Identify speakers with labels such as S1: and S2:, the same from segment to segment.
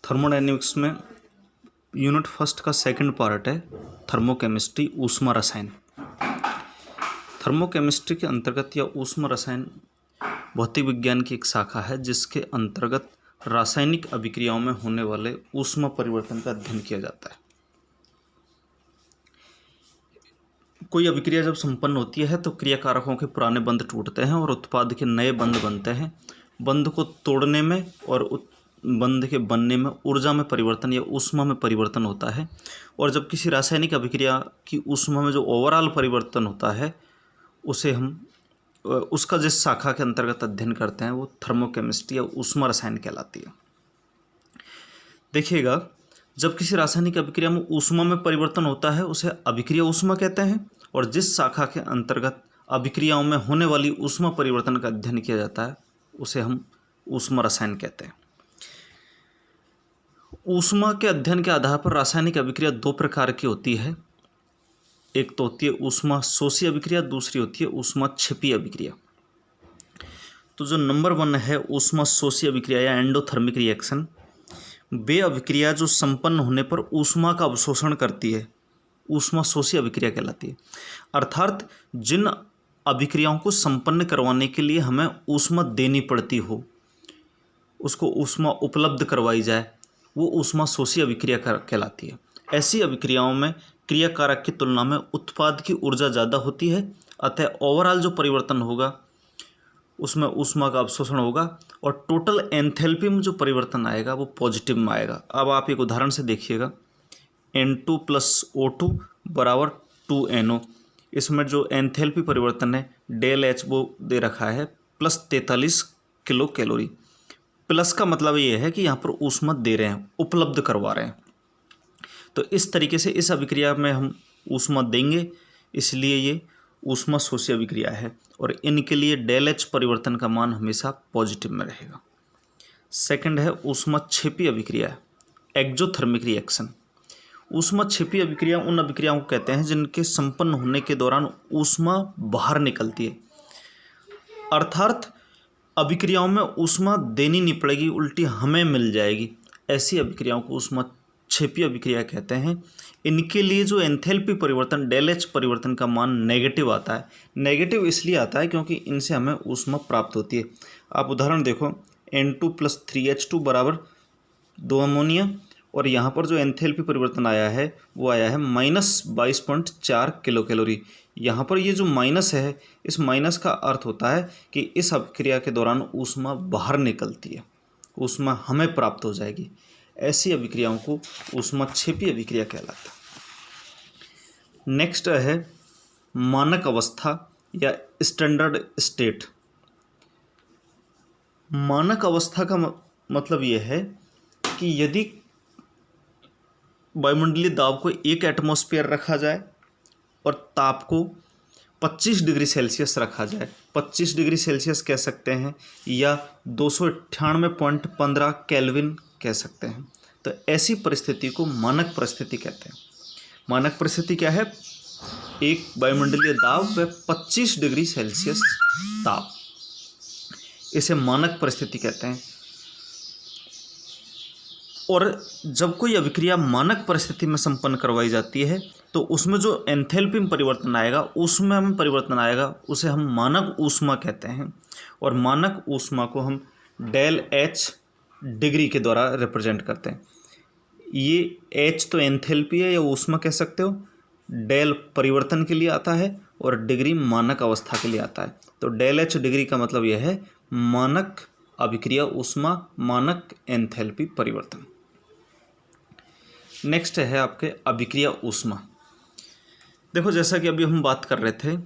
S1: Thermodynamics में unit first का second part है थर्मोकेमिस्ट्री ऊष्मा रसायन। थर्मोकेमिस्ट्री के अंतर्गत या ऊष्मा रसायन भौतिक विज्ञान की एक शाखा है जिसके अंतर्गत रासायनिक अभिक्रियाओं में होने वाले ऊष्मा परिवर्तन का अध्ययन किया जाता है। कोई अभिक्रिया जब संपन्न होती है तो क्रियाकारकों के पुराने बंध टूटते हैं और उत्पाद के नए बंध बनते हैं। बंध को तोड़ने में और बंध के बनने में ऊर्जा में परिवर्तन या ऊष्मा में परिवर्तन होता है। और जब किसी रासायनिक अभिक्रिया की ऊष्मा में जो ओवरऑल परिवर्तन होता है उसे हम उसका जिस शाखा के अंतर्गत अध्ययन करते हैं वो थर्मोकेमिस्ट्री या ऊष्मा रसायन कहलाती है। देखिएगा, जब किसी रासायनिक अभिक्रिया में ऊष्मा में परिवर्तन होता है उसे अभिक्रिया ऊष्मा कहते हैं, और जिस शाखा के अंतर्गत अभिक्रियाओं में होने वाली ऊष्मा परिवर्तन का अध्ययन किया जाता है उसे हम ऊष्मा रसायन कहते हैं। ऊष्मा के अध्ययन के आधार पर रासायनिक अभिक्रिया दो प्रकार की होती है। एक तो होती है ऊष्मा शोषी अभिक्रिया, दूसरी होती है ऊष्मा छिपी अभिक्रिया। तो जो नंबर 1 है ऊष्मा शोषी अभिक्रिया या एंडोथर्मिक रिएक्शन, वे अभिक्रिया जो संपन्न होने पर ऊष्मा का अवशोषण करती है ऊष्मा शोषी अभिक्रिया कहलाती है। अर्थात जिन अभिक्रियाओं को संपन्न करवाने के लिए हमें ऊष्मा देनी पड़ती हो, उसको ऊष्मा उपलब्ध करवाई जाए, वो ऊष्मा शोषी अभिक्रिया कहलाती है। ऐसी अभिक्रियाओं में क्रियाकारक की तुलना में उत्पाद की ऊर्जा ज़्यादा होती है, अतः ओवरऑल जो परिवर्तन होगा उसमें ऊष्मा का अवशोषण होगा और टोटल एंथैल्पी में जो परिवर्तन आएगा वो पॉजिटिव में आएगा। अब आप एक उदाहरण से देखिएगा, N2 + O2 = 2NO। इसमें जो एंथैल्पी परिवर्तन है ΔH वो दे रखा है +43 किलो कैलोरी। प्लस का मतलब ये है कि यहाँ पर ऊष्मा दे रहे हैं, उपलब्ध करवा रहे हैं। तो इस तरीके से इस अभिक्रिया में हम ऊष्मा देंगे, इसलिए ये ऊष्मा शोषी अभिक्रिया है और इनके लिए ΔH परिवर्तन का मान हमेशा पॉजिटिव में रहेगा। सेकंड है ऊष्मा छिपी अभिक्रिया, एक्जोथर्मिक रिएक्शन। ऊष्मा छिपी अभिक्रिया उन अभिक्रियाओं को कहते हैं जिनके संपन्न होने के दौरान ऊष्मा बाहर निकलती है, अर्थात अभिक्रियाओं में ऊष्मा देनी नहीं पड़ेगी, उल्टी हमें मिल जाएगी। ऐसी अभिक्रियाओं को ऊष्मा छिपी अभिक्रिया कहते हैं। इनके लिए जो एंथैल्पी परिवर्तन ΔH परिवर्तन का मान नेगेटिव आता है। नेगेटिव इसलिए आता है क्योंकि इनसे हमें ऊष्मा प्राप्त होती है। आप उदाहरण देखो, N2 + 3H2 = 2 अमोनिया, और यहाँ पर जो एंथैल्पी परिवर्तन आया है वो आया है -22.4 किलो कैलोरी। यहाँ पर ये जो माइनस है, इस माइनस का अर्थ होता है कि इस अभिक्रिया के दौरान ऊष्मा बाहर निकलती है, ऊष्मा हमें प्राप्त हो जाएगी। ऐसी अभिक्रियाओं को ऊष्मा छिपी अभिक्रिया कहलाता है। नेक्स्ट है मानक अवस्था या स्टैंडर्ड स्टेट। मानक अवस्था का मतलब यह है कि यदि वायुमंडलीय दाब को 1 एटमॉस्फेयर रखा जाए और ताप को 25 डिग्री सेल्सियस रखा जाए, 25 डिग्री सेल्सियस कह सकते हैं या 298.15 केल्विन कह सकते हैं, तो ऐसी परिस्थिति को मानक परिस्थिति कहते हैं। मानक परिस्थिति क्या है? एक वायुमंडलीय दाब व 25 डिग्री सेल्सियस ताप, इसे मानक परिस्थिति कहते हैं। और जब कोई अभिक्रिया मानक परिस्थिति में संपन्न करवाई जाती है तो उसमें जो एंथैल्पी में परिवर्तन आएगा, ऊष्मा में परिवर्तन आएगा, उसे हम मानक ऊष्मा कहते हैं। और मानक ऊष्मा को हम ΔH डिग्री के द्वारा रिप्रेजेंट करते हैं। ये H तो एंथैल्पी है या ऊष्मा कह सकते हो, डेल परिवर्तन के लिए आता है और डिग्री मानक अवस्था के लिए आता है। तो ΔH डिग्री का मतलब यह है मानक अभिक्रिया ऊष्मा, मानक एंथैल्पी परिवर्तन। नेक्स्ट है आपके अभिक्रिया ऊष्मा। देखो, जैसा कि अभी हम बात कर रहे थे,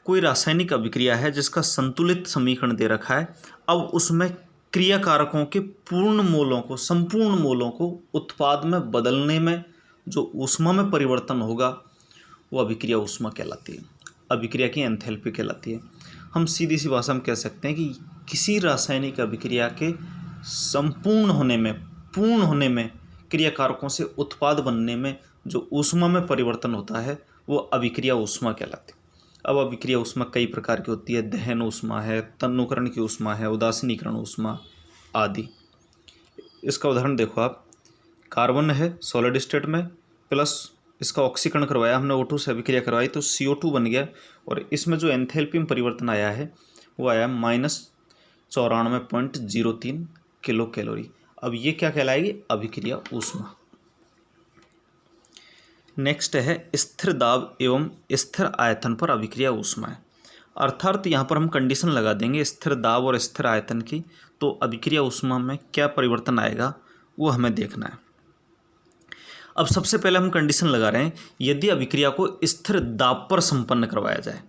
S1: कोई रासायनिक अभिक्रिया है जिसका संतुलित समीकरण दे रखा है। अब उसमें क्रियाकारकों के संपूर्ण मोलों को उत्पाद में बदलने में जो ऊष्मा में परिवर्तन होगा वो अभिक्रिया ऊष्मा कहलाती है, अभिक्रिया की एंथैल्पी कहलाती है। हम सीधी सी भाषा में कह सकते हैं कि किसी रासायनिक अभिक्रिया के पूर्ण होने में क्रियाकारकों से उत्पाद बनने में जो ऊष्मा में परिवर्तन होता है वो अभिक्रिया ऊष्मा कहलाती है। अब अभिक्रिया ऊष्मा कई प्रकार की होती है, दहन ऊष्मा है, तन्नुकरण की ऊष्मा है, उदासीनीकरण ऊष्मा आदि। इसका उदाहरण देखो आप, कार्बन है सॉलिड स्टेट में, प्लस इसका ऑक्सीकरण करवाया हमने, O2 से अभिक्रिया करवाई तो CO2 बन गया, और इसमें जो एंथैल्पी में परिवर्तन आया है वो आया -94.03 किलो कैलोरी। अब ये क्या कहलाएगी? अभिक्रिया ऊष्मा। नेक्स्ट है स्थिर दाब एवं स्थिर आयतन पर अभिक्रिया ऊष्मा है। अर्थात यहाँ पर हम कंडीशन लगा देंगे स्थिर दाब और स्थिर आयतन की, तो अभिक्रिया ऊष्मा में क्या परिवर्तन आएगा वो हमें देखना है। अब सबसे पहले हम कंडीशन लगा रहे हैं, यदि अभिक्रिया को स्थिर दाब पर संपन्न करवाया जाए,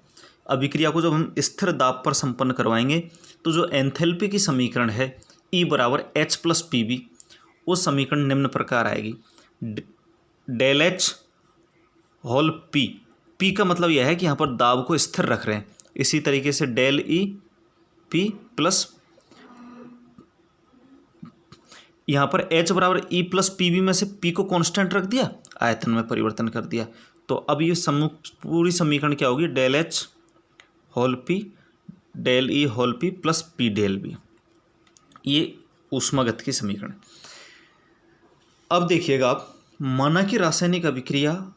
S1: अभिक्रिया को जब हम स्थिर दाब पर संपन्न करवाएंगे तो जो एंथैल्पी की समीकरण है E बराबर H प्लस PV, वो समीकरण निम्न प्रकार आएगी, डेल H होल P, P का मतलब यह है कि यहाँ पर दाब को स्थिर रख रहे हैं, इसी तरीके से डेल E P प्लस यहाँ पर H बराबर E प्लस PV में से P को कांस्टेंट रख दिया, आयतन में परिवर्तन कर दिया, तो अब ये पूरी समीकरण क्या होगी? डेल H होल P डेल E होल P plus P del B, ये ऊष्मागत की समीकरण। अब देखिएगा आप, माना कि रासायनिक अभिक्रिया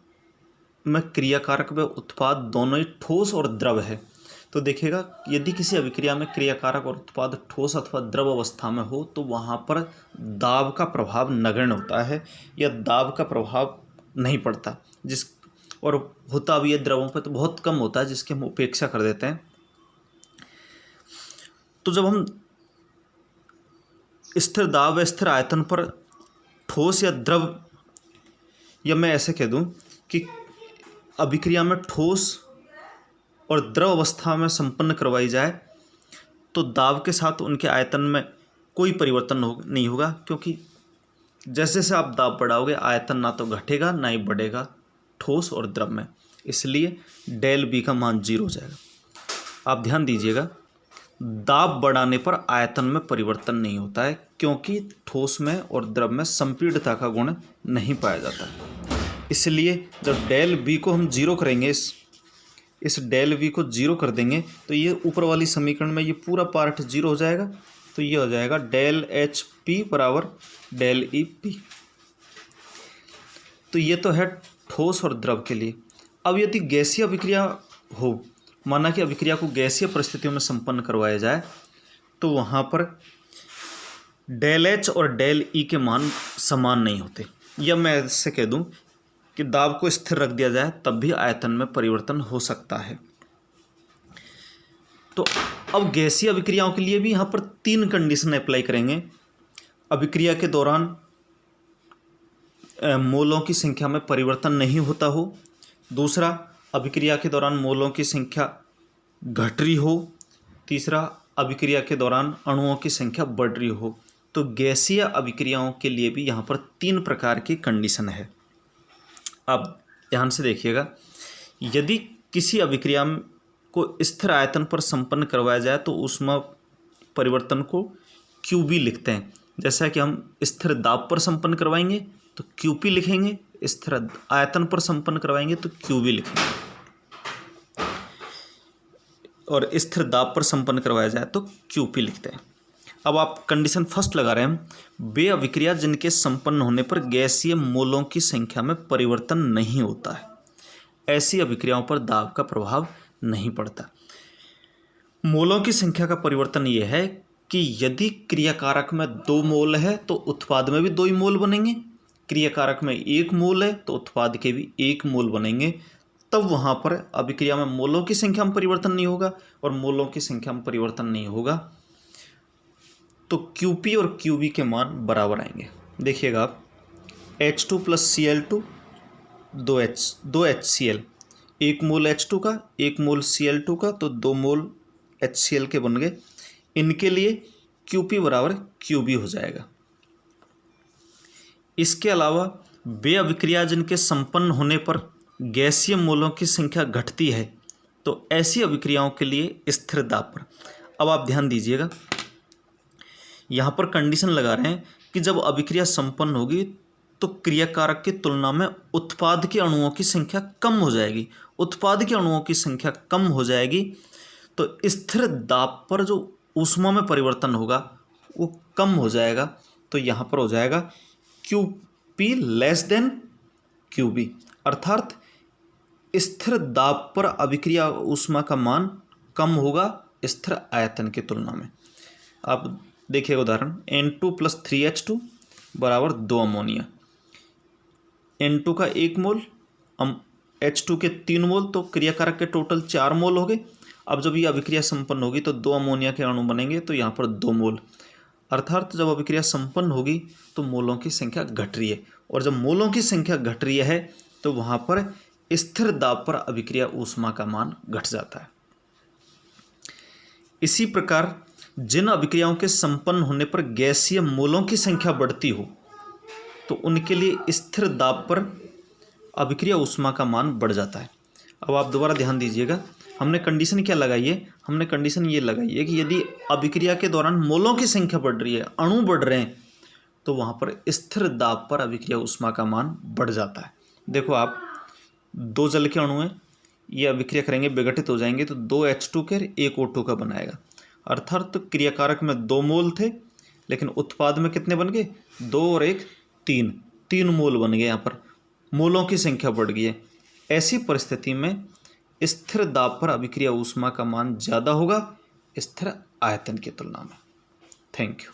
S1: में क्रियाकारक व उत्पाद दोनों ही ठोस और द्रव है, तो देखिएगा यदि किसी अभिक्रिया में क्रियाकारक और उत्पाद ठोस अथवा द्रव अवस्था में हो तो वहाँ पर दाब का प्रभाव नगण्य होता है या दाब का प्रभाव नहीं पड़ता, और होता भी है द्रवों पर तो बहुत कम होता है, जिसकी हम उपेक्षा कर देते हैं। तो जब हम स्थिर दाब व स्थिर आयतन पर ठोस या द्रव, या मैं ऐसे कह दूं कि अभिक्रिया में ठोस और द्रव अवस्था में संपन्न करवाई जाए तो दाब के साथ उनके आयतन में कोई परिवर्तन नहीं होगा, क्योंकि जैसे जैसे आप दाब बढ़ाओगे आयतन ना तो घटेगा ना ही बढ़ेगा ठोस और द्रव में, इसलिए डेल बी का मान 0 हो जाएगा। आप ध्यान दीजिएगा, दाब बढ़ाने पर आयतन में परिवर्तन नहीं होता है, क्योंकि ठोस में और द्रव में संपीड़ितता का गुण नहीं पाया जाता, इसलिए जब डेल बी को हम 0 करेंगे, इस डेल वी को 0 कर देंगे तो ये ऊपर वाली समीकरण में ये पूरा पार्ट 0 हो जाएगा, तो ये हो जाएगा डेल एच पी बराबर डेल ई पी। तो ये तो है ठोस और द्रव के लिए। अब यदि गैसीय अभिक्रिया हो, माना कि अभिक्रिया को गैसीय परिस्थितियों में संपन्न करवाया जाए, तो वहाँ पर डेल एच और डेल ई के मान समान नहीं होते, या मैं इससे कह दूँ कि दाब को स्थिर रख दिया जाए तब भी आयतन में परिवर्तन हो सकता है। तो अब गैसीय अभिक्रियाओं के लिए भी यहाँ पर 3 कंडीशन अप्लाई करेंगे। अभिक्रिया के दौरान मोलों की संख्या में परिवर्तन नहीं होता हो, दूसरा अभिक्रिया के दौरान मोलों की संख्या घट रही हो, तीसरा अभिक्रिया के दौरान अणुओं की संख्या बढ़ रही हो। तो गैसीय अभिक्रियाओं के लिए भी यहाँ पर 3 प्रकार की कंडीशन है। अब ध्यान से देखिएगा, यदि किसी अभिक्रिया को स्थिर आयतन पर संपन्न करवाया जाए तो ऊष्मा परिवर्तन को QB लिखते हैं। जैसा कि हम स्थिर दाब पर संपन्न करवाएंगे तो QP लिखेंगे, स्थिर आयतन पर संपन्न करवाएंगे तो QB लिखेंगे, और स्थिर दाब पर संपन्न करवाया जाए तो QP लिखते हैं। अब आप कंडीशन फर्स्ट लगा रहे हैं, वे अभिक्रिया जिनके संपन्न होने पर गैसीय मोलों की संख्या में परिवर्तन नहीं होता है, ऐसी अभिक्रियाओं पर दाब का प्रभाव नहीं पड़ता। मोलों की संख्या का परिवर्तन यह है कि यदि क्रियाकारक में 2 मोल है तो उत्पाद में भी 2 ही मोल बनेंगे, क्रियाकारक में 1 मोल है तो उत्पाद के भी 1 मोल बनेंगे, तब वहाँ पर अभिक्रिया में मोलों की संख्या में परिवर्तन नहीं होगा, और मोलों की संख्या में परिवर्तन नहीं होगा तो QP और QB के मान बराबर आएंगे। देखिएगा आप, H2 प्लस Cl2 2 HCl, 1 मोल H2 का 1 मोल Cl2 का, तो 2 मोल HCl के बन गए। इनके लिए QP बराबर QB हो जाएगा। इसके अलावा वे अभिक्रिया जिनके संपन्न होने पर गैसीय मोलों की संख्या घटती है, तो ऐसी अभिक्रियाओं के लिए स्थिर दाब पर। अब आप ध्यान दीजिएगा, यहाँ पर कंडीशन लगा रहे हैं कि जब अभिक्रिया संपन्न होगी तो क्रियाकारक की तुलना में उत्पाद के अणुओं की संख्या कम हो जाएगी। उत्पाद के अणुओं की संख्या कम हो जाएगी तो स्थिर दाब पर जो ऊष्मा में परिवर्तन होगा वो कम हो जाएगा, तो यहाँ पर हो जाएगा P लेस देन QB, अर्थात स्थिर दाब पर अभिक्रिया ऊष्मा का मान कम होगा स्थिर आयतन की तुलना में। आप देखिए उदाहरण, N2 + 3H2 बराबर 2 अमोनिया। N2 का 1 मोल, H2 के 3 मोल, तो क्रियाकारक के टोटल 4 मोल हो गए। अब जब ये अभिक्रिया संपन्न होगी तो 2 अमोनिया के अणु बनेंगे, तो यहाँ पर 2 मोल, अर्थात जब अभिक्रिया संपन्न होगी तो मोलों की संख्या घट रही है, और जब मोलों की संख्या घट रही है तो वहाँ पर स्थिर दाब पर अभिक्रिया ऊष्मा का मान घट जाता है। इसी प्रकार जिन अभिक्रियाओं के संपन्न होने पर गैसीय मोलों की संख्या बढ़ती हो तो उनके लिए स्थिर दाब पर अभिक्रिया ऊष्मा का मान बढ़ जाता है। अब आप दोबारा ध्यान दीजिएगा, हमने कंडीशन क्या लगाई है, हमने कंडीशन ये लगाई है कि यदि अभिक्रिया के दौरान मोलों की संख्या बढ़ रही है, अणु बढ़ रहे हैं, तो वहाँ पर स्थिर दाब पर अभिक्रिया ऊष्मा का मान बढ़ जाता है। देखो आप, 2 जल के अणु हैं, ये अभिक्रिया करेंगे, विघटित हो जाएंगे, तो 2 H2 के 1 O2 का बनाएगा, अर्थात तो क्रियाकारक में 2 मोल थे, लेकिन उत्पाद में कितने बन गए, 2 और 1 3 मोल बन गए। यहाँ पर मोलों की संख्या बढ़ गई है। ऐसी परिस्थिति में स्थिर दाब पर अभिक्रिया ऊष्मा का मान ज़्यादा होगा स्थिर आयतन की तुलना में। Thank you.